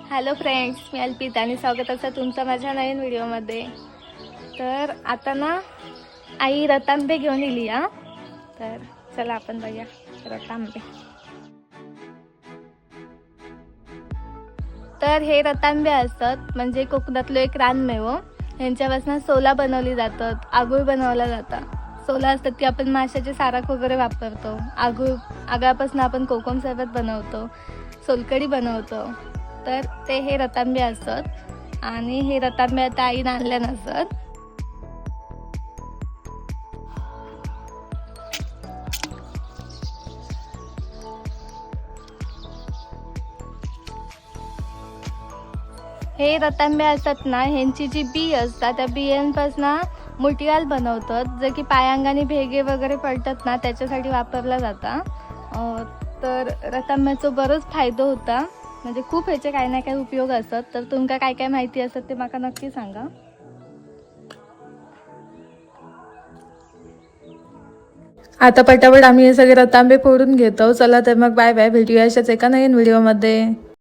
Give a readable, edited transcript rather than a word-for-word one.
Hello friends, मी अल्पिता आणि स्वागत असं तुमचं माझ्या नवीन व्हिडिओमध्ये. तर आता ना आई रतांबे घेऊन येली हा. तर चला आपण बघूया रतांबे. तर हे रतांबे असतात म्हणजे कोकणातलं एक रानमेव. ह्यांच्यापासून सोला बनवली जातात, आगूळ बनवला जाता. सोला असतात ती आपण माशाचे सारक वगैरे वापरतो. आगापासून आपण कोकम सरबत बनवतो, सोलकडी बनवतो. तर ते हे रतांबे असतात आणि हे रतांबे आता आईने आणले नसत. हे रतांबे असतात ना, ह्यांची जी बी असतात त्या बियांपासून मुठियाल बनवतात, जे की पायांगाने भेगे वगैरे पडतात ना त्याच्यासाठी वापरला जाता. तर रतांब्याचा बरंच फायदा होता, म्हणजे खूप ह्याचे काही ना काही उपयोग असतात. तर तुमका काय काय माहिती असतात ते मला नक्की सांगा. आता पटापट आम्ही हे सगळे रतांबे फोडून घेतो. चला तर मग बाय बाय, भेटूया अशाच एका नवीन व्हिडिओमध्ये.